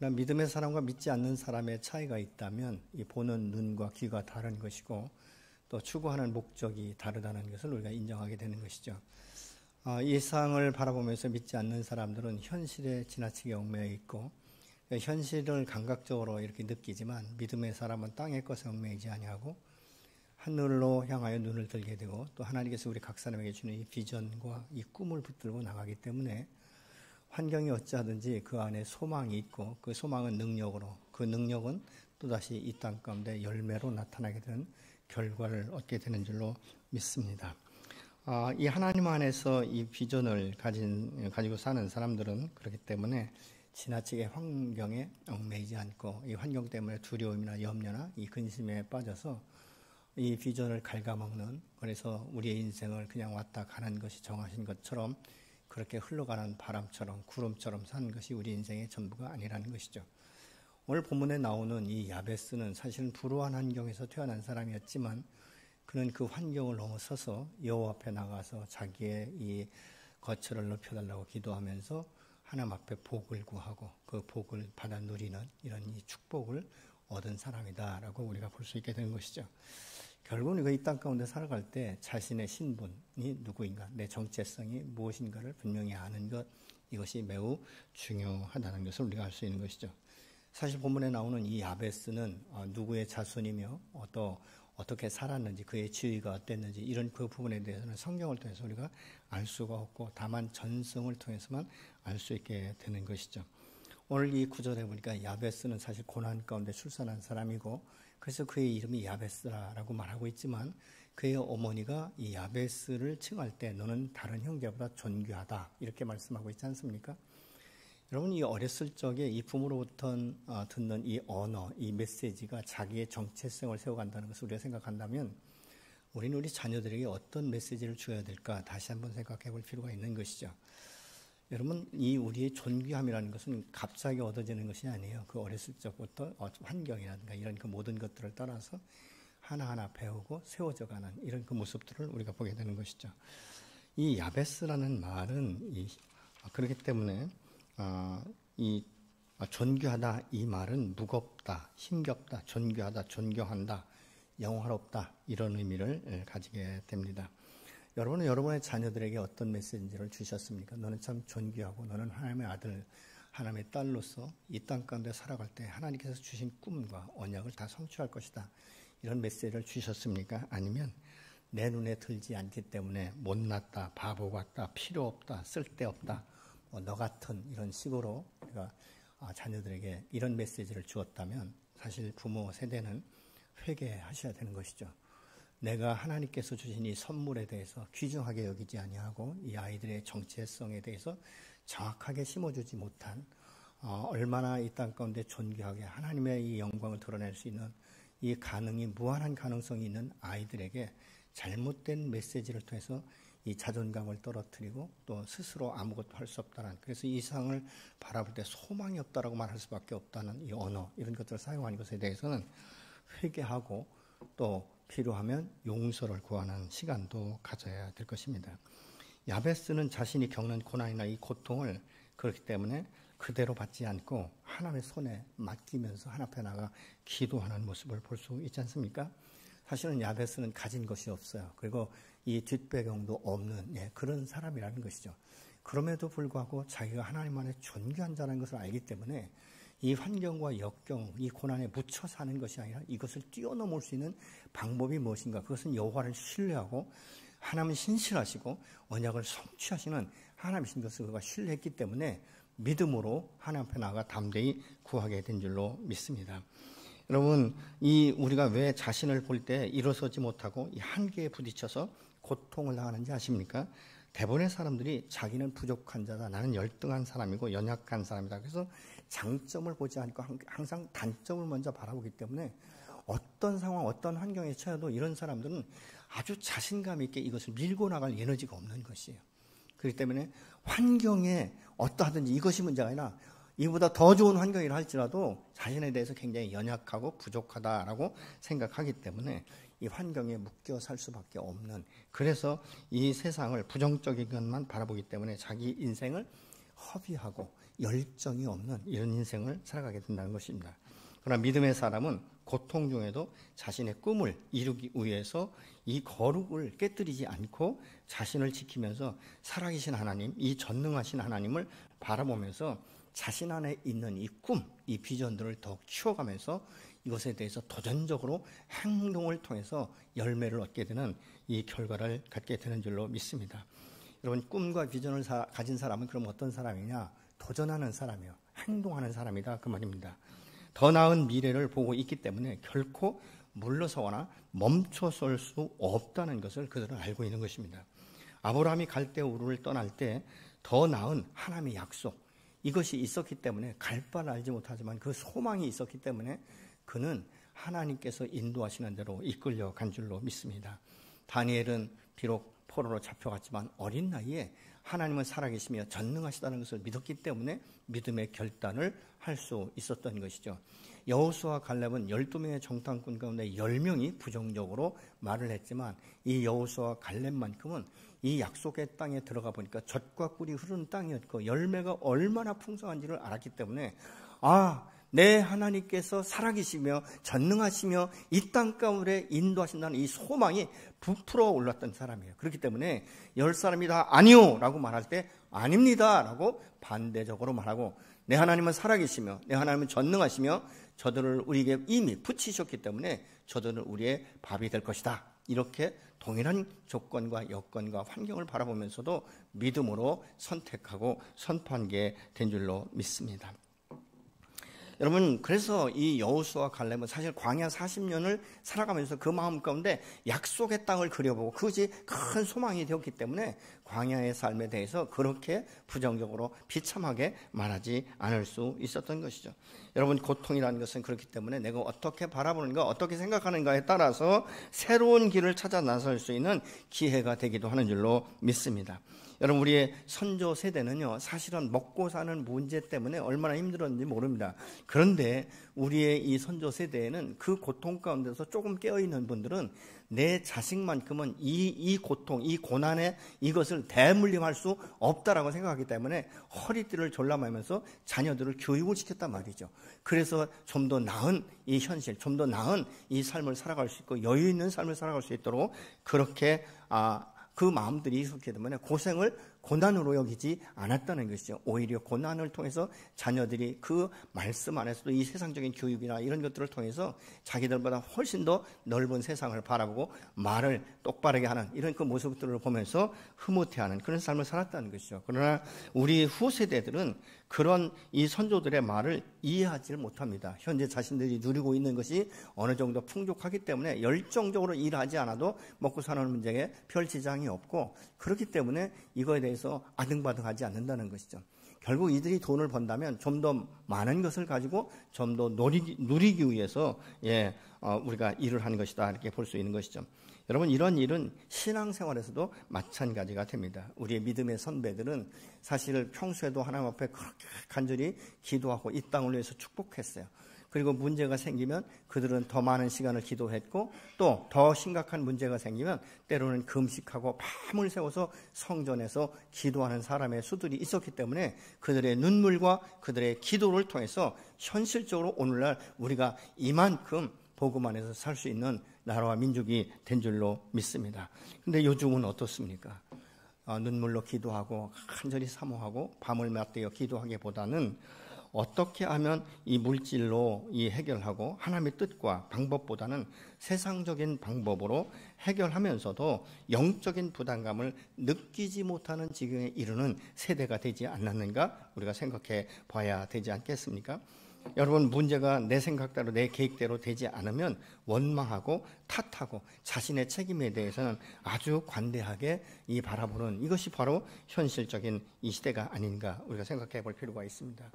그러나 믿음의 사람과 믿지 않는 사람의 차이가 있다면 이 보는 눈과 귀가 다른 것이고 또 추구하는 목적이 다르다는 것을 우리가 인정하게 되는 것이죠. 이 세상을 바라보면서 믿지 않는 사람들은 현실에 지나치게 얽매여 있고 현실을 감각적으로 이렇게 느끼지만 믿음의 사람은 땅의 것에 얽매이지 아니하고 하늘로 향하여 눈을 들게 되고 또 하나님께서 우리 각 사람에게 주는 이 비전과 이 꿈을 붙들고 나가기 때문에 환경이 어찌하든지 그 안에 소망이 있고 그 소망은 능력으로 그 능력은 또다시 이 땅 가운데 열매로 나타나게 되는 결과를 얻게 되는 줄로 믿습니다. 이 하나님 안에서 이 비전을 가지고 사는 사람들은 그렇기 때문에 지나치게 환경에 얽매이지 않고 이 환경 때문에 두려움이나 염려나 이 근심에 빠져서 이 비전을 갉아먹는, 그래서 우리의 인생을 그냥 왔다 가는 것이 정하신 것처럼 그렇게 흘러가는 바람처럼 구름처럼 사는 것이 우리 인생의 전부가 아니라는 것이죠. 오늘 본문에 나오는 이 야베스는 사실은 불우한 환경에서 태어난 사람이었지만 그는 그 환경을 넘어서서 여호와 앞에 나가서 자기의 이 거처를 넓혀달라고 기도하면서 하나님 앞에 복을 구하고 그 복을 받아 누리는 이런 이 축복을 얻은 사람이다라고 우리가 볼 수 있게 되는 것이죠. 결국은 우리가 이 땅 가운데 살아갈 때 자신의 신분이 누구인가, 내 정체성이 무엇인가를 분명히 아는 것, 이것이 매우 중요하다는 것을 우리가 알 수 있는 것이죠. 사실 본문에 나오는 이 야베스는 누구의 자손이며 어떻게 살았는지, 그의 지위가 어땠는지 이런 그 부분에 대해서는 성경을 통해서 우리가 알 수가 없고 다만 전성을 통해서만 알 수 있게 되는 것이죠. 오늘 이 구절에 보니까 야베스는 사실 고난 가운데 출산한 사람이고 그래서 그의 이름이 야베스라고 말하고 있지만 그의 어머니가 이 야베스를 칭할 때 너는 다른 형제보다 존귀하다 이렇게 말씀하고 있지 않습니까? 여러분, 이 어렸을 적에 이 부모로부터 듣는 이 언어, 이 메시지가 자기의 정체성을 세워간다는 것을 우리가 생각한다면 우리는 우리 자녀들에게 어떤 메시지를 줘야 될까 다시 한번 생각해 볼 필요가 있는 것이죠. 여러분, 이 우리의 존귀함이라는 것은 갑자기 얻어지는 것이 아니에요. 그 어렸을 적부터 환경이라든가 이런 그 모든 것들을 따라서 하나하나 배우고 세워져가는 이런 그 모습들을 우리가 보게 되는 것이죠. 이 야베스라는 말은 그렇기 때문에 이 존귀하다 이 말은 무겁다, 힘겹다, 존귀하다, 존경한다, 영화롭다 이런 의미를 가지게 됩니다. 여러분은 여러분의 자녀들에게 어떤 메시지를 주셨습니까? 너는 참 존귀하고 너는 하나님의 아들, 하나님의 딸로서 이 땅 가운데 살아갈 때 하나님께서 주신 꿈과 언약을 다 성취할 것이다. 이런 메시지를 주셨습니까? 아니면 내 눈에 들지 않기 때문에 못났다, 바보 같다, 필요 없다, 쓸데없다, 너 같은 이런 식으로 우리가 자녀들에게 이런 메시지를 주었다면 사실 부모 세대는 회개하셔야 되는 것이죠. 내가 하나님께서 주신 이 선물에 대해서 귀중하게 여기지 아니하고 이 아이들의 정체성에 대해서 정확하게 심어주지 못한 얼마나 이 땅 가운데 존귀하게 하나님의 이 영광을 드러낼 수 있는 이 무한한 가능성이 있는 아이들에게 잘못된 메시지를 통해서 이 자존감을 떨어뜨리고 또 스스로 아무것도 할 수 없다는, 그래서 이 세상을 바라볼 때 소망이 없다라고 말할 수밖에 없다는 이 언어, 이런 것들을 사용하는 것에 대해서는 회개하고 또 필요하면 용서를 구하는 시간도 가져야 될 것입니다. 야베스는 자신이 겪는 고난이나 이 고통을 그렇기 때문에 그대로 받지 않고 하나님의 손에 맡기면서 하나님 앞에 나가 기도하는 모습을 볼 수 있지 않습니까? 사실은 야베스는 가진 것이 없어요. 그리고 이 뒷배경도 없는 그런 사람이라는 것이죠. 그럼에도 불구하고 자기가 하나님 안에 존귀한 자라는 것을 알기 때문에 이 환경과 역경, 이 고난에 묻혀 사는 것이 아니라 이것을 뛰어넘을 수 있는 방법이 무엇인가? 그것은 여호와를 신뢰하고 하나님은 신실하시고 언약을 성취하시는 하나님이신 것을 그가 신뢰했기 때문에 믿음으로 하나님 앞에 나아가 담대히 구하게 된 줄로 믿습니다. 여러분, 우리가 왜 자신을 볼 때 일어서지 못하고 이 한계에 부딪혀서 고통을 당하는지 아십니까? 대부분의 사람들이 자기는 부족한 자다, 나는 열등한 사람이고 연약한 사람이다. 그래서 장점을 보지 않고 항상 단점을 먼저 바라보기 때문에 어떤 상황, 어떤 환경에 처해도 이런 사람들은 아주 자신감 있게 이것을 밀고 나갈 에너지가 없는 것이에요. 그렇기 때문에 환경에 어떠하든지 이것이 문제가 아니라 이보다 더 좋은 환경이라 할지라도 자신에 대해서 굉장히 연약하고 부족하다라고 생각하기 때문에 이 환경에 묶여 살 수밖에 없는, 그래서 이 세상을 부정적인 것만 바라보기 때문에 자기 인생을 허비하고 열정이 없는 이런 인생을 살아가게 된다는 것입니다. 그러나 믿음의 사람은 고통 중에도 자신의 꿈을 이루기 위해서 이 거룩을 깨뜨리지 않고 자신을 지키면서 살아계신 하나님, 이 전능하신 하나님을 바라보면서 자신 안에 있는 이 꿈, 이 비전들을 더 키워가면서 이것에 대해서 도전적으로 행동을 통해서 열매를 얻게 되는 이 결과를 갖게 되는 줄로 믿습니다. 여러분, 꿈과 비전을 가진 사람은 그럼 어떤 사람이냐? 도전하는 사람이요, 행동하는 사람이다, 그 말입니다. 더 나은 미래를 보고 있기 때문에 결코 물러서거나 멈춰설 수 없다는 것을 그들은 알고 있는 것입니다. 아브라함이 갈대 우르를 떠날 때 더 나은 하나님의 약속, 이것이 있었기 때문에 갈 바를 알지 못하지만 그 소망이 있었기 때문에 그는 하나님께서 인도하시는 대로 이끌려 간 줄로 믿습니다. 다니엘은 비록 포로로 잡혀갔지만 어린 나이에 하나님은 살아계시며 전능하시다는 것을 믿었기 때문에 믿음의 결단을 할 수 있었던 것이죠. 여호수아와 갈렙은 12명의 정탐꾼 가운데 10명이 부정적으로 말을 했지만 이 여호수아와 갈렙만큼은 이 약속의 땅에 들어가 보니까 젖과 꿀이 흐르는 땅이었고 열매가 얼마나 풍성한지를 알았기 때문에 내 하나님께서 살아계시며 전능하시며 이 땅 가운데 인도하신다는 이 소망이 부풀어 올랐던 사람이에요. 그렇기 때문에 10사람이 다 아니요 라고 말할 때 아닙니다 라고 반대적으로 말하고, 내 하나님은 살아계시며 내 하나님은 전능하시며 저들을 우리에게 이미 붙이셨기 때문에 저들은 우리의 밥이 될 것이다, 이렇게 동일한 조건과 여건과 환경을 바라보면서도 믿음으로 선택하고 선포하게 된 줄로 믿습니다. 여러분, 그래서 이 여호수아와 갈렙은 사실 광야 40년을 살아가면서 그 마음 가운데 약속의 땅을 그려보고 그것이 큰 소망이 되었기 때문에 광야의 삶에 대해서 그렇게 부정적으로 비참하게 말하지 않을 수 있었던 것이죠. 여러분, 고통이라는 것은 그렇기 때문에 내가 어떻게 바라보는가, 어떻게 생각하는가에 따라서 새로운 길을 찾아 나설 수 있는 기회가 되기도 하는 줄로 믿습니다. 여러분, 우리의 선조 세대는요, 사실은 먹고 사는 문제 때문에 얼마나 힘들었는지 모릅니다. 그런데 우리의 이 선조 세대에는 그 고통 가운데서 조금 깨어있는 분들은 내 자식만큼은 이 고통, 이 고난에 이것을 대물림할 수 없다라고 생각하기 때문에 허리띠를 졸라매면서 자녀들을 교육을 시켰단 말이죠. 그래서 좀 더 나은 이 현실, 좀 더 나은 이 삶을 살아갈 수 있고 여유 있는 삶을 살아갈 수 있도록 그렇게 그 마음들이 있었기 때문에 고생을 고난으로 여기지 않았다는 것이죠. 오히려 고난을 통해서 자녀들이 그 말씀 안에서도 이 세상적인 교육이나 이런 것들을 통해서 자기들보다 훨씬 더 넓은 세상을 바라보고 말을 똑바르게 하는 이런 그 모습들을 보면서 흐뭇해하는 그런 삶을 살았다는 것이죠. 그러나 우리 후세대들은 그런 이 선조들의 말을 이해하지 못합니다. 현재 자신들이 누리고 있는 것이 어느 정도 풍족하기 때문에 열정적으로 일하지 않아도 먹고 사는 문제에 별 지장이 없고, 그렇기 때문에 이거에 대해서 아등바등하지 않는다는 것이죠. 결국 이들이 돈을 번다면 좀 더 많은 것을 가지고 좀 더 누리기 위해서 우리가 일을 하는 것이다, 이렇게 볼 수 있는 것이죠. 여러분, 이런 일은 신앙생활에서도 마찬가지가 됩니다. 우리의 믿음의 선배들은 사실 평소에도 하나님 앞에 그렇게 간절히 기도하고 이 땅을 위해서 축복했어요. 그리고 문제가 생기면 그들은 더 많은 시간을 기도했고, 또 더 심각한 문제가 생기면 때로는 금식하고 밤을 새워서 성전에서 기도하는 사람의 수들이 있었기 때문에 그들의 눈물과 그들의 기도를 통해서 현실적으로 오늘날 우리가 이만큼 복음 안에서 살 수 있는 나라와 민족이 된 줄로 믿습니다. 그런데 요즘은 어떻습니까? 눈물로 기도하고 간절히 사모하고 밤을 맞대어 기도하기보다는 어떻게 하면 이 물질로 해결하고 하나님의 뜻과 방법보다는 세상적인 방법으로 해결하면서도 영적인 부담감을 느끼지 못하는 지경에 이르는 세대가 되지 않았는가, 우리가 생각해 봐야 되지 않겠습니까? 여러분, 문제가 내 생각대로 내 계획대로 되지 않으면 원망하고 탓하고 자신의 책임에 대해서는 아주 관대하게 바라보는, 이것이 바로 현실적인 이 시대가 아닌가, 우리가 생각해 볼 필요가 있습니다.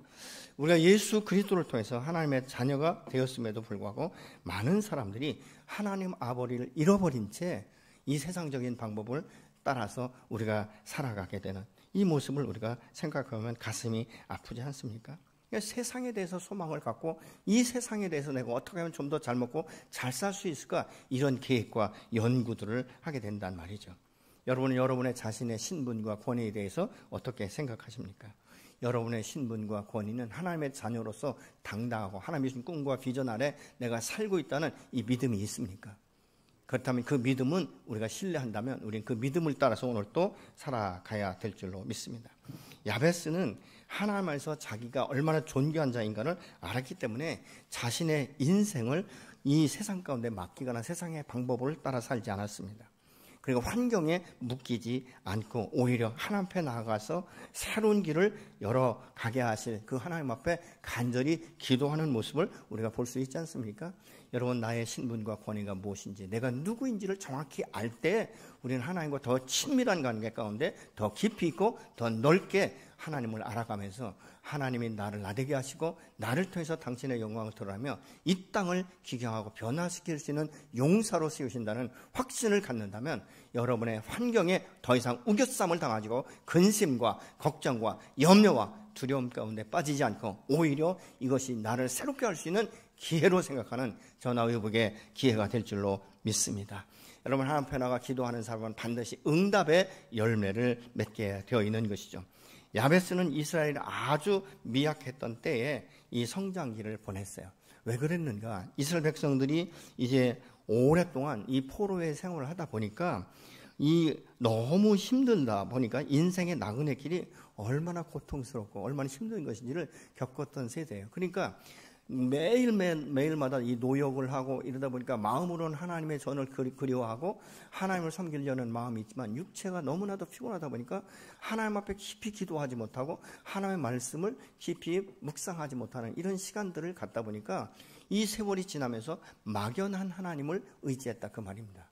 우리가 예수 그리스도를 통해서 하나님의 자녀가 되었음에도 불구하고 많은 사람들이 하나님 아버지를 잃어버린 채 이 세상적인 방법을 따라서 우리가 살아가게 되는 이 모습을 우리가 생각하면 가슴이 아프지 않습니까? 세상에 대해서 소망을 갖고 이 세상에 대해서 내가 어떻게 하면 좀 더 잘 먹고 잘 살 수 있을까, 이런 계획과 연구들을 하게 된단 말이죠. 여러분은 여러분의 자신의 신분과 권위에 대해서 어떻게 생각하십니까? 여러분의 신분과 권위는 하나님의 자녀로서 당당하고 하나님의 주신 꿈과 비전 아래 내가 살고 있다는 이 믿음이 있습니까? 그렇다면 그 믿음은 우리가 신뢰한다면 우리는 그 믿음을 따라서 오늘 또 살아가야 될 줄로 믿습니다. 야베스는 하나님 안에서 자기가 얼마나 존귀한 자인가를 알았기 때문에 자신의 인생을 이 세상 가운데 맡기거나 세상의 방법을 따라 살지 않았습니다. 그리고 환경에 묶이지 않고 오히려 하나님 앞에 나아가서 새로운 길을 열어가게 하실 그 하나님 앞에 간절히 기도하는 모습을 우리가 볼 수 있지 않습니까? 여러분, 나의 신분과 권위가 무엇인지, 내가 누구인지를 정확히 알 때 우리는 하나님과 더 친밀한 관계 가운데 더 깊이 있고 더 넓게 하나님을 알아가면서 하나님이 나를 나되게 하시고 나를 통해서 당신의 영광을 드러내며 이 땅을 기경하고 변화시킬 수 있는 용사로 세우신다는 확신을 갖는다면 여러분의 환경에 더 이상 우겨쌈을 당하고 근심과 걱정과 염려와 두려움 가운데 빠지지 않고 오히려 이것이 나를 새롭게 할 수 있는 기회로 생각하는 전화위복의 기회가 될 줄로 믿습니다. 여러분, 하나님 앞에 나가 기도하는 사람은 반드시 응답의 열매를 맺게 되어 있는 것이죠. 야베스는 이스라엘이 아주 미약했던 때에 이 성장기를 보냈어요. 왜 그랬는가? 이스라엘 백성들이 이제 오랫동안 이 포로의 생활을 하다 보니까 이 너무 힘들다 보니까 인생의 나그네 길이 얼마나 고통스럽고 얼마나 힘든 것인지를 겪었던 세대예요. 그러니까 매일마다 이 노역을 하고 이러다 보니까 마음으로는 하나님의 전을 그리워하고 하나님을 섬기려는 마음이 있지만 육체가 너무나도 피곤하다 보니까 하나님 앞에 깊이 기도하지 못하고 하나님의 말씀을 깊이 묵상하지 못하는 이런 시간들을 갖다 보니까 이 세월이 지나면서 막연한 하나님을 의지했다 그 말입니다.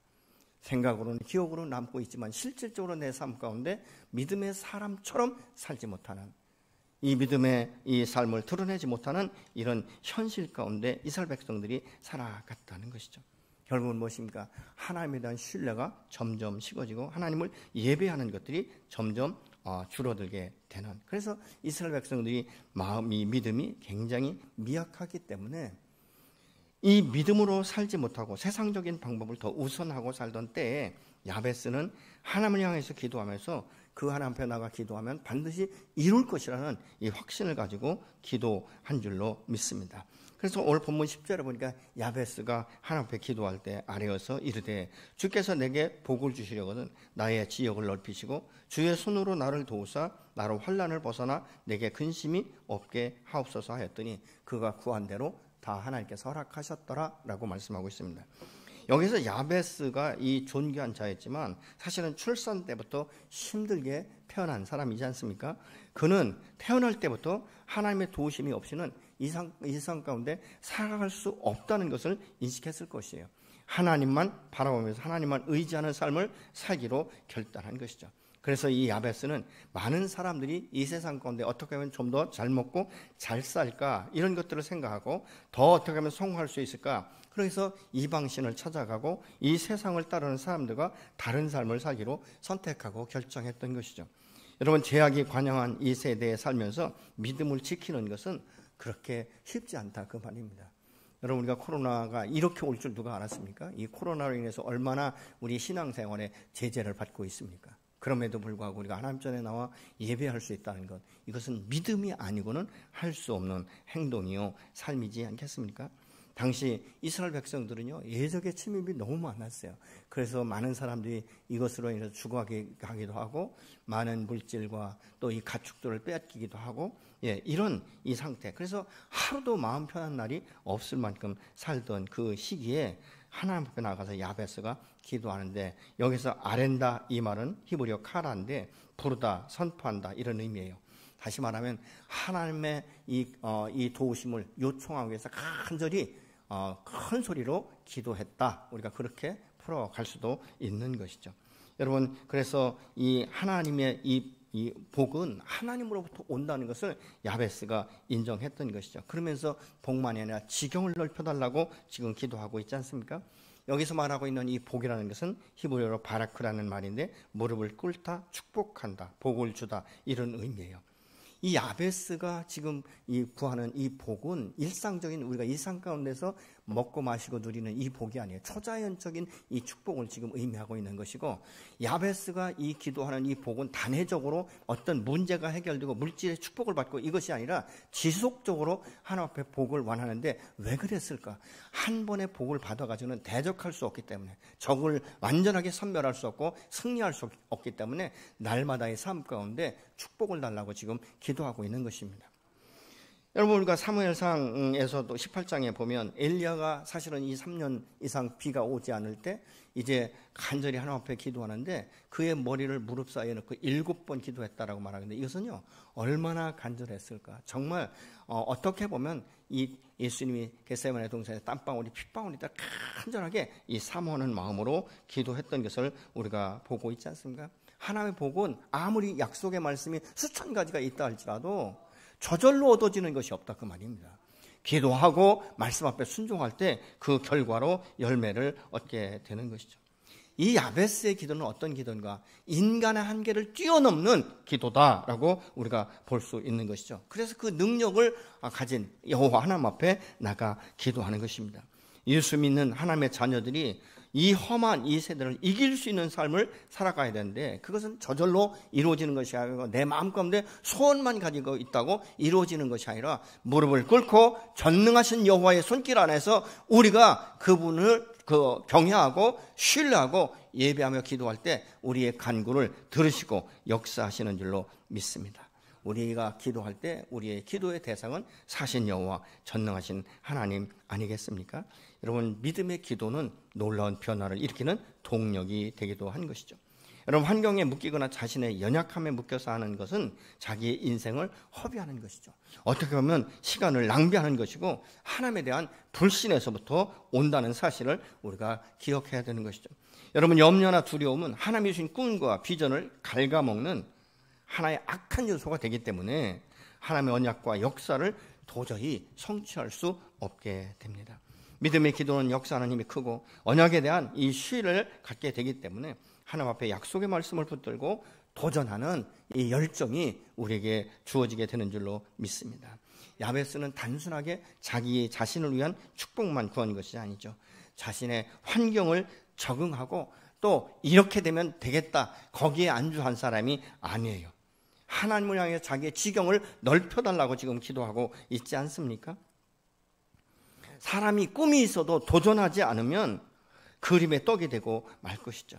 생각으로는 기억으로 남고 있지만 실질적으로 내 삶 가운데 믿음의 사람처럼 살지 못하는 이 믿음의 이 삶을 드러내지 못하는 이런 현실 가운데 이스라엘 백성들이 살아갔다는 것이죠. 결국은 무엇입니까? 하나님에 대한 신뢰가 점점 식어지고 하나님을 예배하는 것들이 점점 줄어들게 되는, 그래서 이스라엘 백성들이 마음이 믿음이 굉장히 미약하기 때문에 이 믿음으로 살지 못하고 세상적인 방법을 더 우선하고 살던 때에 야베스는 하나님을 향해서 기도하면서 그 하나님 앞에 나가 기도하면 반드시 이룰 것이라는 이 확신을 가지고 기도한 줄로 믿습니다. 그래서 오늘 본문 10절에 보니까 야베스가 하나님 앞에 기도할 때 아뢰어서 이르되 주께서 내게 복을 주시려거든 나의 지역을 넓히시고 주의 손으로 나를 도우사 나로 환난을 벗어나 내게 근심이 없게 하옵소서 하였더니 그가 구한 대로 다 하나님께서 허락하셨더라 라고 말씀하고 있습니다. 여기서 야베스가 이 존귀한 자였지만 사실은 출산 때부터 힘들게 태어난 사람이지 않습니까? 그는 태어날 때부터 하나님의 도우심이 없이는 이 세상 가운데 살아갈 수 없다는 것을 인식했을 것이에요. 하나님만 바라보면서 하나님만 의지하는 삶을 살기로 결단한 것이죠. 그래서 이 야베스는 많은 사람들이 이 세상 가운데 어떻게 하면 좀 더 잘 먹고 잘 살까 이런 것들을 생각하고 더 어떻게 하면 성공할 수 있을까, 그래서 이방신을 찾아가고 이 세상을 따르는 사람들과 다른 삶을 살기로 선택하고 결정했던 것이죠. 여러분, 죄악이 관영한 이 세대에 살면서 믿음을 지키는 것은 그렇게 쉽지 않다 그 말입니다. 여러분, 우리가 코로나가 이렇게 올 줄 누가 알았습니까? 이 코로나로 인해서 얼마나 우리 신앙생활에 제재를 받고 있습니까? 그럼에도 불구하고 우리가 하나님 전에 나와 예배할 수 있다는 것, 이것은 믿음이 아니고는 할 수 없는 행동이요 삶이지 않겠습니까? 당시 이스라엘 백성들은요 예적의 침입이 너무 많았어요. 그래서 많은 사람들이 이것으로 인해서 죽어가기도 하고 많은 물질과 또 이 가축들을 빼앗기기도 하고 이런 이 상태. 그래서 하루도 마음 편한 날이 없을 만큼 살던 그 시기에 하나님 앞에 나가서 야베스가 기도하는데, 여기서 아렌다 이 말은 히브리어 카라인데 부르다, 선포한다 이런 의미예요. 다시 말하면 하나님의 이 도우심을 요청하기 위해서 간절히 큰 소리로 기도했다. 우리가 그렇게 풀어갈 수도 있는 것이죠. 여러분, 그래서 이 하나님의 이 복은 하나님으로부터 온다는 것을 야베스가 인정했던 것이죠. 그러면서 복만이 아니라 지경을 넓혀달라고 지금 기도하고 있지 않습니까? 여기서 말하고 있는 이 복이라는 것은 히브리어로 바라크라는 말인데 무릎을 꿇다, 축복한다, 복을 주다 이런 의미예요. 이 야베스가 지금 이 구하는 이 복은 일상적인 우리가 일상 가운데서 먹고 마시고 누리는 이 복이 아니에요. 초자연적인 이 축복을 지금 의미하고 있는 것이고, 야베스가 이 기도하는 이 복은 단회적으로 어떤 문제가 해결되고 물질의 축복을 받고 이것이 아니라 지속적으로 하나님 앞에 복을 원하는데, 왜 그랬을까? 한 번의 복을 받아가지고는 대적할 수 없기 때문에, 적을 완전하게 선멸할 수 없고 승리할 수 없기 때문에 날마다의 삶 가운데 축복을 달라고 지금 기도하고 있는 것입니다. 여러분, 우리가 사무엘상에서도 18장에 보면 엘리야가 사실은 이 3년 이상 비가 오지 않을 때 이제 간절히 하나님 앞에 기도하는데 그의 머리를 무릎 사이에 넣고 7번 기도했다라고 말하는데, 이것은요 얼마나 간절했을까. 정말 어떻게 보면 이 예수님이 겟세마네 동산에 땀방울이 핏방울이 딱 간절하게 이 사모하는 마음으로 기도했던 것을 우리가 보고 있지 않습니까? 하나님의 복은 아무리 약속의 말씀이 수천 가지가 있다 할지라도 저절로 얻어지는 것이 없다, 그 말입니다. 기도하고 말씀 앞에 순종할 때 그 결과로 열매를 얻게 되는 것이죠. 이 야베스의 기도는 어떤 기도인가? 인간의 한계를 뛰어넘는 기도다라고 우리가 볼 수 있는 것이죠. 그래서 그 능력을 가진 여호와 하나님 앞에 나가 기도하는 것입니다. 예수 믿는 하나님의 자녀들이 이 험한 이 세대를 이길 수 있는 삶을 살아가야 되는데, 그것은 저절로 이루어지는 것이 아니고 내 마음 가운데 소원만 가지고 있다고 이루어지는 것이 아니라 무릎을 꿇고 전능하신 여호와의 손길 안에서 우리가 그분을 경외하고 신뢰하고 예배하며 기도할 때 우리의 간구를 들으시고 역사하시는 줄로 믿습니다. 우리가 기도할 때 우리의 기도의 대상은 사신 여호와 전능하신 하나님 아니겠습니까? 여러분, 믿음의 기도는 놀라운 변화를 일으키는 동력이 되기도 한 것이죠. 여러분, 환경에 묶이거나 자신의 연약함에 묶여서 하는 것은 자기의 인생을 허비하는 것이죠. 어떻게 보면 시간을 낭비하는 것이고 하나님에 대한 불신에서부터 온다는 사실을 우리가 기억해야 되는 것이죠. 여러분, 염려나 두려움은 하나님이 주신 꿈과 비전을 갉아먹는 하나의 악한 요소가 되기 때문에 하나님의 언약과 역사를 도저히 성취할 수 없게 됩니다. 믿음의 기도는 역사하는 힘이 크고 언약에 대한 이 신뢰를 갖게 되기 때문에 하나님 앞에 약속의 말씀을 붙들고 도전하는 이 열정이 우리에게 주어지게 되는 줄로 믿습니다. 야베스는 단순하게 자기 자신을 위한 축복만 구한 것이 아니죠. 자신의 환경을 적응하고 또 이렇게 되면 되겠다, 거기에 안주한 사람이 아니에요. 하나님을 향해 자기의 지경을 넓혀달라고 지금 기도하고 있지 않습니까? 사람이 꿈이 있어도 도전하지 않으면 그림의 떡이 되고 말 것이죠.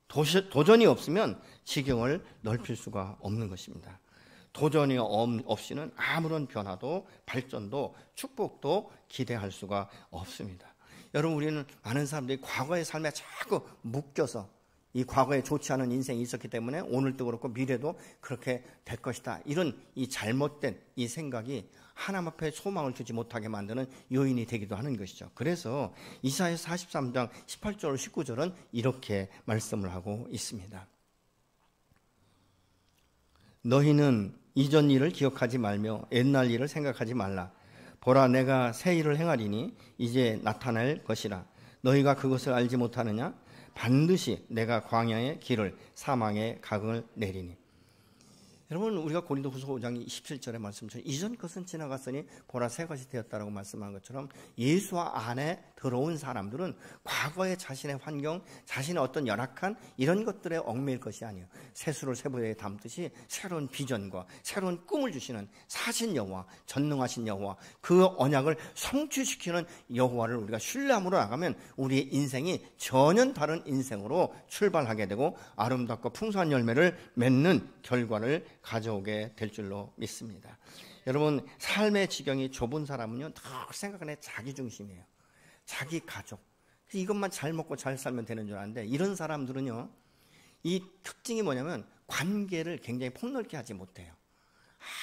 도전이 없으면 지경을 넓힐 수가 없는 것입니다. 도전이 없이는 아무런 변화도 발전도 축복도 기대할 수가 없습니다. 여러분, 우리는 많은 사람들이 과거의 삶에 자꾸 묶여서 이 과거에 좋지 않은 인생이 있었기 때문에 오늘도 그렇고 미래도 그렇게 될 것이다, 이런 이 잘못된 이 생각이 하나님 앞에 소망을 주지 못하게 만드는 요인이 되기도 하는 것이죠. 그래서 이사야 43장 18절 19절은 이렇게 말씀을 하고 있습니다. 너희는 이전 일을 기억하지 말며 옛날 일을 생각하지 말라. 보라, 내가 새 일을 행하리니 이제 나타날 것이라. 너희가 그것을 알지 못하느냐? 반드시 내가 광야의 길을 사망의 각을 내리니. 여러분, 우리가 고린도후서 5장 27절의 말씀처럼 이전 것은 지나갔으니 보라 새 것이 되었다라고 말씀한 것처럼 예수와 안에 들어온 사람들은 과거의 자신의 환경, 자신의 어떤 열악한 이런 것들에 얽매일 것이 아니에요. 새수를 새부대에 담듯이 새로운 비전과 새로운 꿈을 주시는 사신 여호와, 전능하신 여호와, 그 언약을 성취시키는 여호와를 우리가 신뢰함으로 나가면 우리의 인생이 전혀 다른 인생으로 출발하게 되고 아름답고 풍성한 열매를 맺는 결과를 가져오게 될 줄로 믿습니다. 여러분, 삶의 지경이 좁은 사람은요, 늘 생각하는 자기 중심이에요. 자기 가족, 이것만 잘 먹고 잘 살면 되는 줄 아는데, 이런 사람들은요, 이 특징이 뭐냐면 관계를 굉장히 폭넓게 하지 못해요.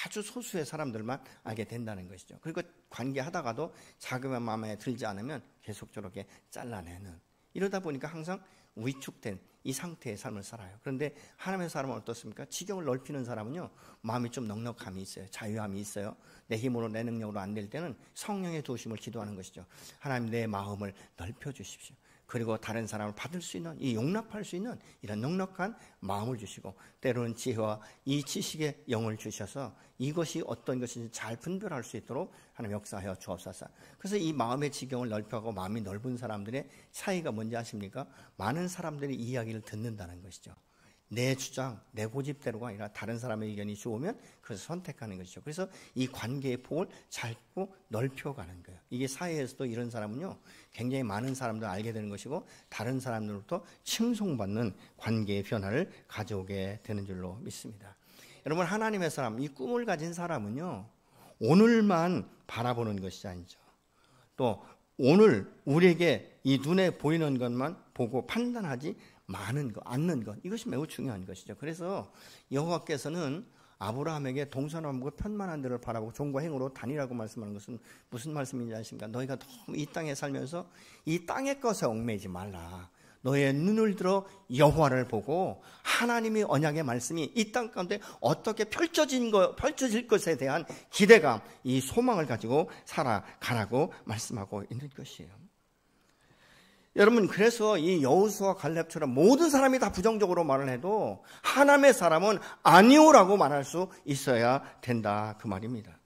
아주 소수의 사람들만 알게 된다는 것이죠. 그리고 관계하다가도 자기의 마음에 들지 않으면 계속 저렇게 잘라내는, 이러다 보니까 항상 위축된 이 상태의 삶을 살아요. 그런데 하나님의 사람은 어떻습니까? 지경을 넓히는 사람은요, 마음이 좀 넉넉함이 있어요. 자유함이 있어요. 내 힘으로 내 능력으로 안 될 때는 성령의 도우심을 기도하는 것이죠. 하나님, 내 마음을 넓혀 주십시오. 그리고 다른 사람을 받을 수 있는, 이 용납할 수 있는 이런 넉넉한 마음을 주시고, 때로는 지혜와 이 지식의 영을 주셔서 이것이 어떤 것인지 잘 분별할 수 있도록 하나님 역사하여 주옵소서. 그래서 이 마음의 지경을 넓혀가고 마음이 넓은 사람들의 차이가 뭔지 아십니까? 많은 사람들이 이야기를 듣는다는 것이죠. 내 주장, 내 고집대로가 아니라 다른 사람의 의견이 좋으면 그것을 선택하는 것이죠. 그래서 이 관계의 폭을 짧고 넓혀가는 거예요. 이게 사회에서도 이런 사람은요, 굉장히 많은 사람들 알게 되는 것이고, 다른 사람들로부터 칭송받는 관계의 변화를 가져오게 되는 줄로 믿습니다. 여러분, 하나님의 사람, 이 꿈을 가진 사람은요, 오늘만 바라보는 것이 아니죠. 또 오늘 우리에게 이 눈에 보이는 것만 보고 판단하지 많은 것, 않는 것, 이것이 매우 중요한 것이죠. 그래서 여호와께서는 아브라함에게 동서남북 편만한 데를 바라보고 종과 행으로 다니라고 말씀하는 것은 무슨 말씀인지 아십니까? 너희가 너무 이 땅에 살면서 이 땅의 것에 얽매이지 말라. 너의 눈을 들어 여호와를 보고 하나님의 언약의 말씀이 이 땅 가운데 어떻게 펼쳐질 것에 대한 기대감, 이 소망을 가지고 살아가라고 말씀하고 있는 것이에요. 여러분, 그래서 이 여호수아 갈렙처럼 모든 사람이 다 부정적으로 말을 해도 하나님의 사람은 아니오라고 말할 수 있어야 된다, 그 말입니다.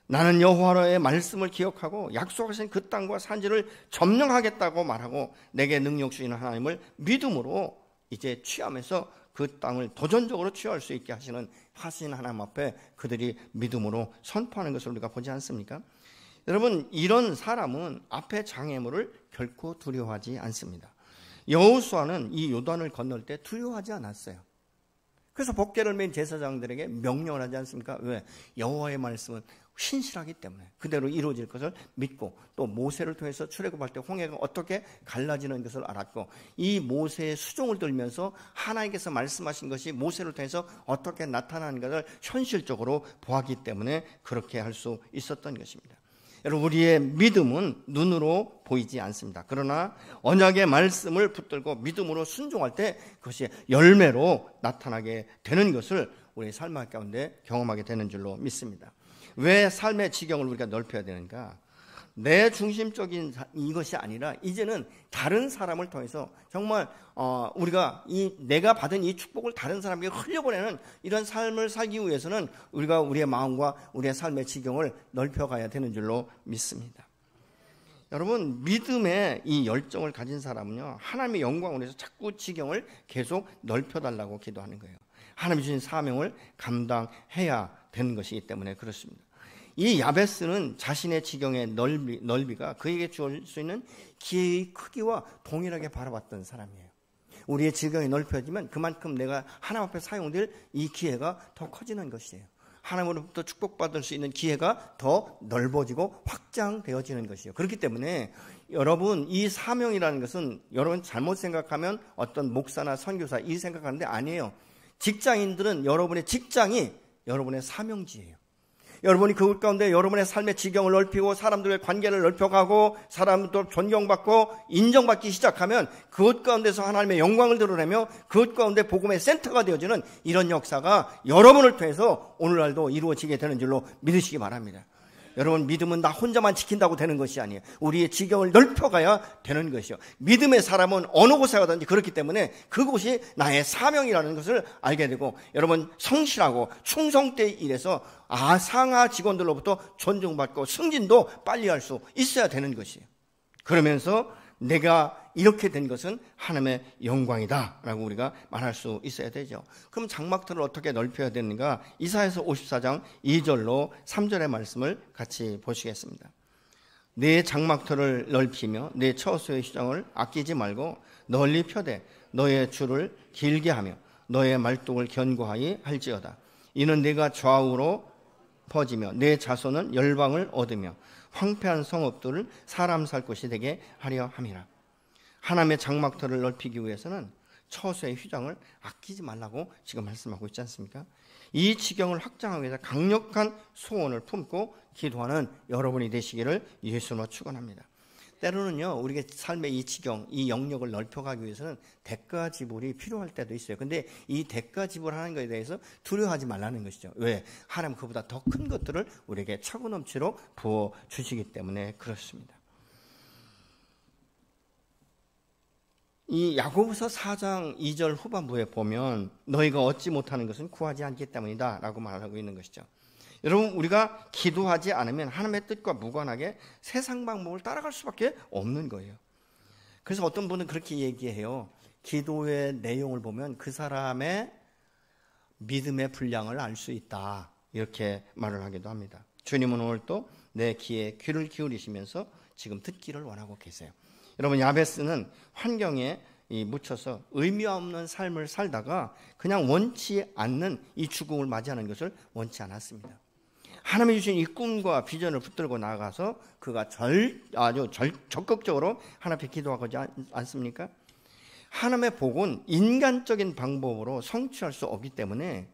나는 여호와의 말씀을 기억하고 약속하신 그 땅과 산지를 점령하겠다고 말하고 내게 능력 주시는 하나님을 믿음으로 이제 취하면서 그 땅을 도전적으로 취할 수 있게 하시는 하나님 앞에 그들이 믿음으로 선포하는 것을 우리가 보지 않습니까? 여러분, 이런 사람은 앞에 장애물을 결코 두려워하지 않습니다. 여호수아는 이 요단을 건널 때 두려워하지 않았어요. 그래서 복궤를 맨 제사장들에게 명령을 하지 않습니까? 왜? 여호와의 말씀은 신실하기 때문에 그대로 이루어질 것을 믿고, 또 모세를 통해서 출애굽할 때 홍해가 어떻게 갈라지는 것을 알았고, 이 모세의 수종을 들면서 하나님께서 말씀하신 것이 모세를 통해서 어떻게 나타나는 것을 현실적으로 보았기 때문에 그렇게 할 수 있었던 것입니다. 여러분, 우리의 믿음은 눈으로 보이지 않습니다. 그러나 언약의 말씀을 붙들고 믿음으로 순종할 때 그것이 열매로 나타나게 되는 것을 우리의 삶 가운데 경험하게 되는 줄로 믿습니다. 왜 삶의 지경을 우리가 넓혀야 되는가? 내 중심적인 이것이 아니라 이제는 다른 사람을 통해서 정말 우리가 내가 받은 이 축복을 다른 사람에게 흘려보내는 이런 삶을 살기 위해서는 우리가 우리의 마음과 우리의 삶의 지경을 넓혀가야 되는 줄로 믿습니다. 여러분, 믿음의 이 열정을 가진 사람은요, 하나님의 영광을 위해서 자꾸 지경을 계속 넓혀달라고 기도하는 거예요. 하나님이 주신 사명을 감당해야 되는 것이기 때문에 그렇습니다. 이 야베스는 자신의 지경의 넓이가 그에게 주어질 수 있는 기회의 크기와 동일하게 바라봤던 사람이에요. 우리의 지경이 넓혀지면 그만큼 내가 하나님 앞에 사용될 이 기회가 더 커지는 것이에요. 하나님으로부터 축복받을 수 있는 기회가 더 넓어지고 확장되어지는 것이에요. 그렇기 때문에 여러분, 이 사명이라는 것은 여러분 잘못 생각하면 어떤 목사나 선교사 이 생각하는데 아니에요. 직장인들은 여러분의 직장이 여러분의 사명지예요. 여러분이 그것 가운데 여러분의 삶의 지경을 넓히고 사람들의 관계를 넓혀가고 사람도 존경받고 인정받기 시작하면 그것 가운데서 하나님의 영광을 드러내며 그것 가운데 복음의 센터가 되어지는 이런 역사가 여러분을 통해서 오늘날도 이루어지게 되는 줄로 믿으시기 바랍니다. 여러분, 믿음은 나 혼자만 지킨다고 되는 것이 아니에요. 우리의 지경을 넓혀가야 되는 것이요. 믿음의 사람은 어느 곳에 가든지 그렇기 때문에 그곳이 나의 사명이라는 것을 알게 되고, 여러분, 성실하고 충성되이 일해서 상하 직원들로부터 존중받고 승진도 빨리 할 수 있어야 되는 것이에요. 그러면서 내가 이렇게 된 것은 하나님의 영광이다 라고 우리가 말할 수 있어야 되죠. 그럼 장막틀을 어떻게 넓혀야 되는가? 이사야서 54장 2절로 3절의 말씀을 같이 보시겠습니다. 내 장막틀을 넓히며 내 처소의 휴장을 아끼지 말고 널리 펴되 너의 줄을 길게 하며 너의 말뚝을 견고하게 할지어다. 이는 내가 좌우로 퍼지며 내 자손은 열방을 얻으며 황폐한 성읍들을 사람 살 곳이 되게 하려 함이라. 하나님의 장막터를 넓히기 위해서는 처소의 휴장을 아끼지 말라고 지금 말씀하고 있지 않습니까? 이 지경을 확장하기 위해서 강력한 소원을 품고 기도하는 여러분이 되시기를 예수님으로 축원합니다. 때로는요, 우리가 삶의 이 지경, 이 영역을 넓혀가기 위해서는 대가 지불이 필요할 때도 있어요. 근데 이 대가 지불하는 것에 대해서 두려워하지 말라는 것이죠. 왜? 하나님 그보다 더 큰 것들을 우리에게 차고 넘치도록 부어주시기 때문에 그렇습니다. 이 야고보서 4장 2절 후반부에 보면 너희가 얻지 못하는 것은 구하지 않기 때문이다 라고 말하고 있는 것이죠. 여러분, 우리가 기도하지 않으면 하나님의 뜻과 무관하게 세상 방법을 따라갈 수밖에 없는 거예요. 그래서 어떤 분은 그렇게 얘기해요. 기도의 내용을 보면 그 사람의 믿음의 분량을 알 수 있다, 이렇게 말을 하기도 합니다. 주님은 오늘 또 내 귀에 귀를 기울이시면서 지금 듣기를 원하고 계세요. 여러분, 야베스는 환경에 묻혀서 의미 없는 삶을 살다가 그냥 원치 않는 이 죽음을 맞이하는 것을 원치 않았습니다. 하나님이 주신 이 꿈과 비전을 붙들고 나가서 그가 아주 적극적으로 하나님 앞에 기도하지 않습니까? 하나님의 복은 인간적인 방법으로 성취할 수 없기 때문에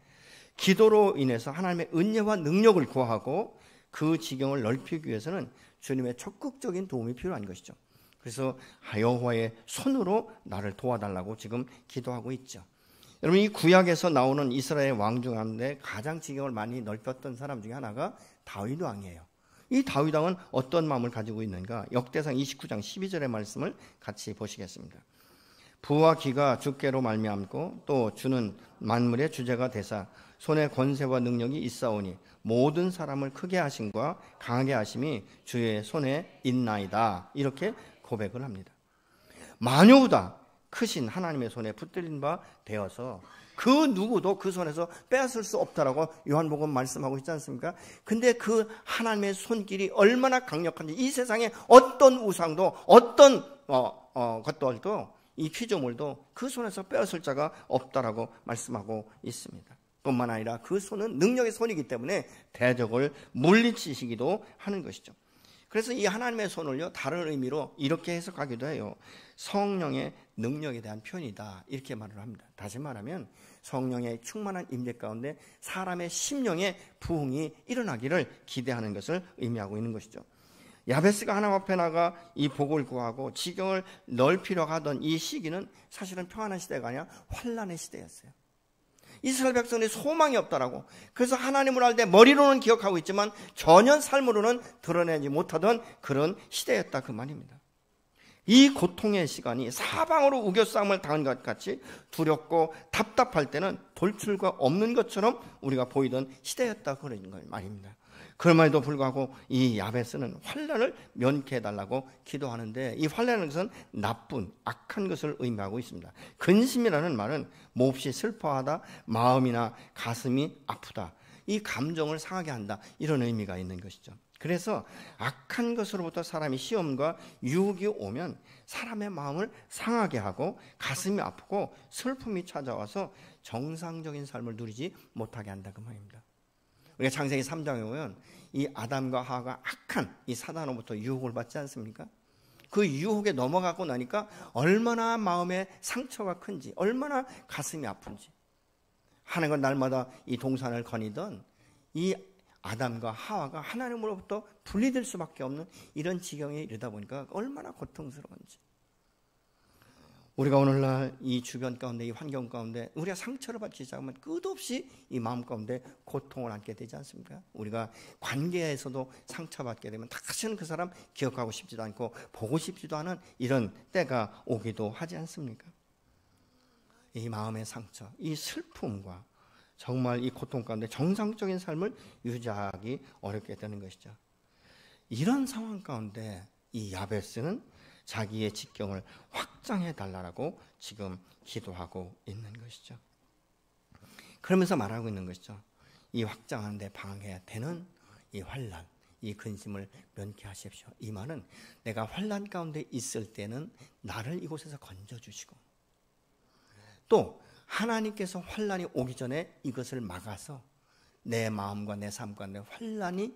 기도로 인해서 하나님의 은혜와 능력을 구하고 그 지경을 넓히기 위해서는 주님의 적극적인 도움이 필요한 것이죠. 그래서 여호와의 손으로 나를 도와달라고 지금 기도하고 있죠. 여러분, 이 구약에서 나오는 이스라엘 왕 중 가운데 가장 지경을 많이 넓혔던 사람 중에 하나가 다윗 왕이에요. 이 다윗 왕은 어떤 마음을 가지고 있는가? 역대상 29장 12절의 말씀을 같이 보시겠습니다. 부와 기가 주께로 말미암고 또 주는 만물의 주제가 되사 손에 권세와 능력이 있사오니 모든 사람을 크게 하심과 강하게 하심이 주의 손에 있나이다, 이렇게 고백을 합니다. 만유보다 크신 하나님의 손에 붙들린 바 되어서 그 누구도 그 손에서 빼앗을 수 없다라고 요한복음 말씀하고 있지 않습니까? 근데 그 하나님의 손길이 얼마나 강력한지 이 세상에 어떤 우상도 어떤 것들도 이 피조물도 그 손에서 빼앗을 자가 없다라고 말씀하고 있습니다. 뿐만 아니라 그 손은 능력의 손이기 때문에 대적을 물리치시기도 하는 것이죠. 그래서 이 하나님의 손을요, 다른 의미로 이렇게 해석하기도 해요. 성령의 능력에 대한 표현이다, 이렇게 말을 합니다. 다시 말하면 성령의 충만한 임재 가운데 사람의 심령의 부흥이 일어나기를 기대하는 것을 의미하고 있는 것이죠. 야베스가 하나님 앞에 나가 이 복을 구하고 지경을 넓히려고 하던 이 시기는 사실은 평안한 시대가 아니라 환난의 시대였어요. 이스라엘 백성이 소망이 없다라고, 그래서 하나님을 알 때 머리로는 기억하고 있지만 전혀 삶으로는 드러내지 못하던 그런 시대였다, 그 말입니다. 이 고통의 시간이 사방으로 우겨싸움을 당한 것 같이 두렵고 답답할 때는 돌출과 없는 것처럼 우리가 보이던 시대였다, 그런 걸 말입니다. 그럼에도 불구하고 이 야베스는 환난을 면케해달라고 기도하는데, 이 환난은 것은 나쁜 악한 것을 의미하고 있습니다. 근심이라는 말은 몹시 슬퍼하다, 마음이나 가슴이 아프다, 이 감정을 상하게 한다, 이런 의미가 있는 것이죠. 그래서 악한 것으로부터 사람이 시험과 유혹이 오면 사람의 마음을 상하게 하고 가슴이 아프고 슬픔이 찾아와서 정상적인 삶을 누리지 못하게 한다, 그 말입니다. 우리가 창세기 3장에 보면 이 아담과 하와가 악한 이 사단으로부터 유혹을 받지 않습니까? 그 유혹에 넘어가고 나니까 얼마나 마음의 상처가 큰지, 얼마나 가슴이 아픈지. 하나님과 날마다 이 동산을 거니던 이 아담과 하와가 하나님으로부터 분리될 수밖에 없는 이런 지경에 이르다 보니까 얼마나 고통스러운지. 우리가 오늘날 이 주변 가운데, 이 환경 가운데 우리가 상처를 받기 시작하면 끝없이 이 마음 가운데 고통을 안게 되지 않습니까? 우리가 관계에서도 상처받게 되면 다시는 그 사람 기억하고 싶지도 않고 보고 싶지도 않은 이런 때가 오기도 하지 않습니까? 이 마음의 상처, 이 슬픔과 정말 이 고통 가운데 정상적인 삶을 유지하기 어렵게 되는 것이죠. 이런 상황 가운데 이 야베스는 자기의 직경을 확장해 달라고 지금 기도하고 있는 것이죠. 그러면서 말하고 있는 것이죠. 이 확장하는 데 방해해야 되는 이 환난, 이 근심을 면케하십시오. 이 말은 내가 환난 가운데 있을 때는 나를 이곳에서 건져주시고, 또 하나님께서 환난이 오기 전에 이것을 막아서 내 마음과 내 삶 가운데 환난이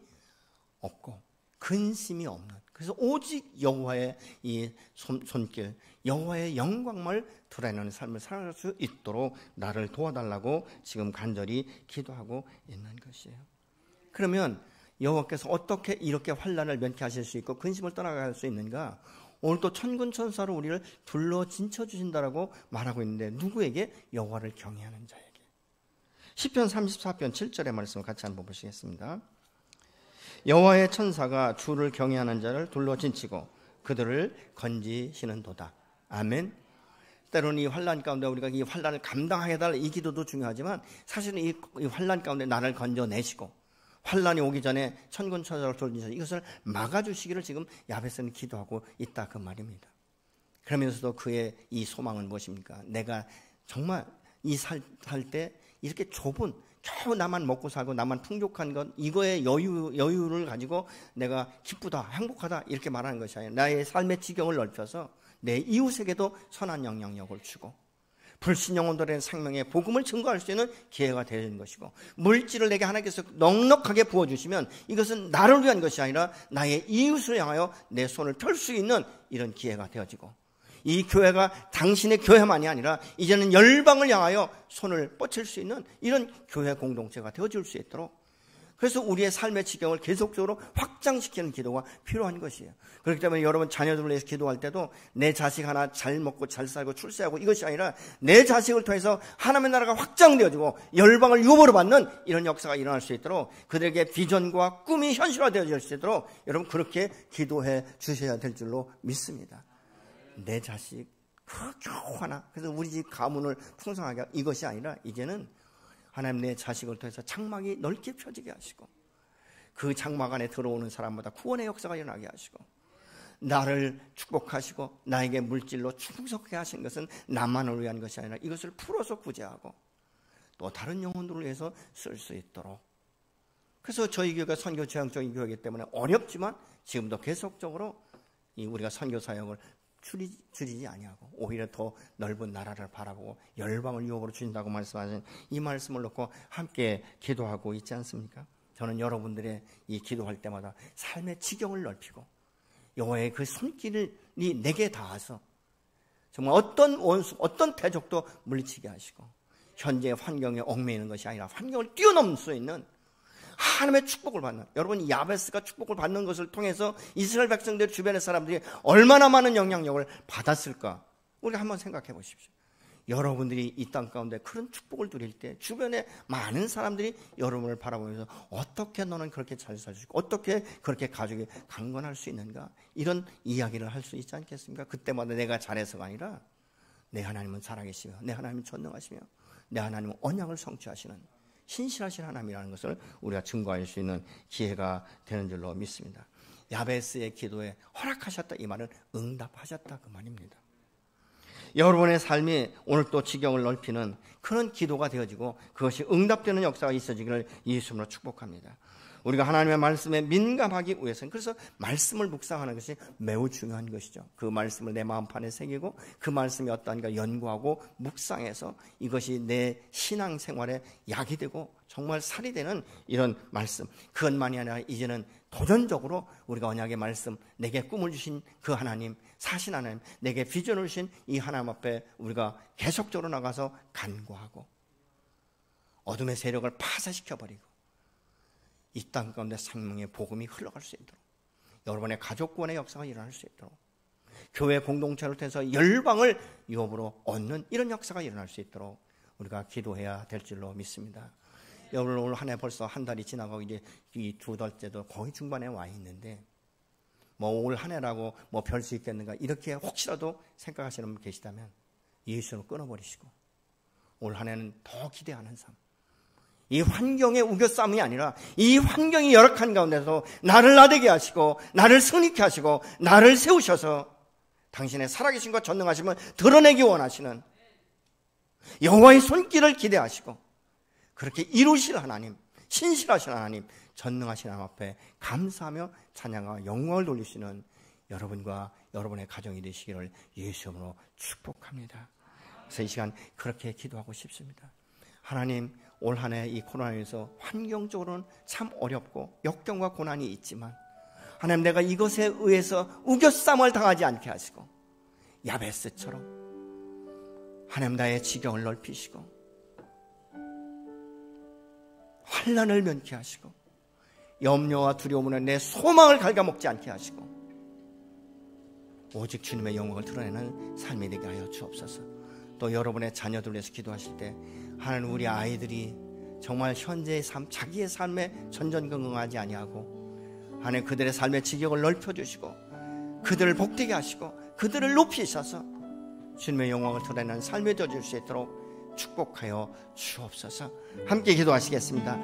없고 근심이 없는, 그래서 오직 여호와의 이 손길, 여호와의 영광을 드러내는 삶을 살아갈 수 있도록 나를 도와달라고 지금 간절히 기도하고 있는 것이에요. 그러면 여호와께서 어떻게 이렇게 환난을 면케하실 수 있고 근심을 떠나갈 수 있는가? 오늘 또 천군 천사로 우리를 둘러 진쳐 주신다라고 말하고 있는데, 누구에게? 여호와를 경외하는 자에게. 시편 34편 7절의 말씀을 같이 한번 보시겠습니다. 여호와의 천사가 주를 경외하는 자를 둘러 진치고 그들을 건지시는도다. 아멘. 때로는 이 환난 가운데 우리가 이 환난을 감당하게 달라 이 기도도 중요하지만 사실은 이 환난 가운데 나를 건져내시고 환난이 오기 전에 천군천사를 돌리셔서 이것을 막아주시기를 지금 야베스는 기도하고 있다 그 말입니다. 그러면서도 그의 이 소망은 무엇입니까? 내가 정말 이 살 때 이렇게 좁은 겨우 나만 먹고 살고 나만 풍족한 것 이거의 여유를 가지고 내가 기쁘다 행복하다 이렇게 말하는 것이 아니라 나의 삶의 지경을 넓혀서 내 이웃에게도 선한 영향력을 주고 불신 영혼들의 생명의 복음을 증거할 수 있는 기회가 되는 것이고 물질을 내게 하나님께서 넉넉하게 부어주시면 이것은 나를 위한 것이 아니라 나의 이웃을 향하여 내 손을 펼 수 있는 이런 기회가 되어지고 이 교회가 당신의 교회만이 아니라 이제는 열방을 향하여 손을 뻗칠 수 있는 이런 교회 공동체가 되어줄 수 있도록 그래서 우리의 삶의 지경을 계속적으로 확장시키는 기도가 필요한 것이에요. 그렇기 때문에 여러분 자녀들을 위해서 기도할 때도 내 자식 하나 잘 먹고 잘 살고 출세하고 이것이 아니라 내 자식을 통해서 하나님의 나라가 확장되어지고 열방을 유보로 받는 이런 역사가 일어날 수 있도록 그들에게 비전과 꿈이 현실화되어질 수 있도록 여러분 그렇게 기도해 주셔야 될 줄로 믿습니다. 내 자식 그 겨우 하나 그래서 우리 집 가문을 풍성하게 이것이 아니라 이제는 하나님 내 자식을 통해서 장막이 넓게 펴지게 하시고 그 장막 안에 들어오는 사람마다 구원의 역사가 일어나게 하시고 나를 축복하시고 나에게 물질로 충성하게 하신 것은 나만을 위한 것이 아니라 이것을 풀어서 구제하고 또 다른 영혼들을 위해서 쓸 수 있도록 그래서 저희 교회가 선교 지향적인 교회이기 때문에 어렵지만 지금도 계속적으로 우리가 선교 사역을 줄이지 아니하고 오히려 더 넓은 나라를 바라보고 열방을 유혹으로 주신다고 말씀하신 이 말씀을 놓고 함께 기도하고 있지 않습니까? 저는 여러분들의 이 기도할 때마다 삶의 지경을 넓히고 여호와의 그 손길이 내게 닿아서 정말 어떤 원수 어떤 대적도 물리치게 하시고 현재 환경에 얽매이는 것이 아니라 환경을 뛰어넘을 수 있는 하나님의 축복을 받는 여러분 야베스가 축복을 받는 것을 통해서 이스라엘 백성들 주변의 사람들이 얼마나 많은 영향력을 받았을까 우리가 한번 생각해 보십시오. 여러분들이 이 땅 가운데 그런 축복을 누릴 때 주변에 많은 사람들이 여러분을 바라보면서 어떻게 너는 그렇게 잘 살 수 있고 어떻게 그렇게 가족이 강건할 수 있는가 이런 이야기를 할 수 있지 않겠습니까? 그때마다 내가 잘해서가 아니라 내 하나님은 살아계시며 내 하나님은 전능하시며 내 하나님은 언약을 성취하시는 신실하신 하나님이라는 것을 우리가 증거할 수 있는 기회가 되는 줄로 믿습니다. 야베스의 기도에 허락하셨다 이 말은 응답하셨다 그 말입니다. 여러분의 삶이 오늘 또 지경을 넓히는 그런 기도가 되어지고 그것이 응답되는 역사가 있어지기를 예수님으로 축복합니다. 우리가 하나님의 말씀에 민감하기 위해서는 그래서 말씀을 묵상하는 것이 매우 중요한 것이죠. 그 말씀을 내 마음판에 새기고 그 말씀이 어떠한가 연구하고 묵상해서 이것이 내 신앙생활에 약이 되고 정말 살이 되는 이런 말씀 그것만이 아니라 이제는 도전적으로 우리가 언약의 말씀 내게 꿈을 주신 그 하나님 사신 하나님 내게 비전을 주신 이 하나님 앞에 우리가 계속적으로 나가서 간구하고 어둠의 세력을 파쇄시켜버리고 이 땅 가운데 생명의 복음이 흘러갈 수 있도록 여러분의 가족 구원의 역사가 일어날 수 있도록 교회 공동체를 통해서 열방을 유업으로 얻는 이런 역사가 일어날 수 있도록 우리가 기도해야 될 줄로 믿습니다. 여러분 오늘 한 해 벌써 한 달이 지나가고 이제 이 두 달째도 거의 중반에 와 있는데 뭐 올 한 해라고 뭐 별 수 있겠는가 이렇게 혹시라도 생각하시는 분 계시다면 예수를 끊어버리시고 올 한 해는 더 기대하는 삶 이 환경의 우겨싸움이 아니라 이 환경이 열악한 가운데서 나를 나대게 하시고 나를 승리케 하시고 나를 세우셔서 당신의 살아계신과 전능하심을 드러내기 원하시는 여호와의 손길을 기대하시고 그렇게 이루실 하나님 신실하신 하나님 전능하신 하나님 앞에 감사하며 찬양과 영광을 돌리시는 여러분과 여러분의 가정이 되시기를 예수님으로 축복합니다. 그래서 이 시간 그렇게 기도하고 싶습니다. 하나님 올 한 해 이 코로나에서 환경적으로는 참 어렵고 역경과 고난이 있지만 하나님 내가 이것에 의해서 우겨싸움을 당하지 않게 하시고 야베스처럼 하나님 나의 지경을 넓히시고 환난을 면케 하시고 염려와 두려움으로 내 소망을 갉아먹지 않게 하시고 오직 주님의 영광을 드러내는 삶이 되게 하여 주옵소서. 또 여러분의 자녀들 위해서 기도하실 때 하나님 우리 아이들이 정말 현재의 삶 자기의 삶에 전전긍긍하지 아니하고 하나님 그들의 삶의 지경을 넓혀주시고 그들을 복되게 하시고 그들을 높이셔서 주님의 영광을 드러내는 삶이 되어줄 수 있도록 축복하여 주옵소서. 함께 기도하시겠습니다.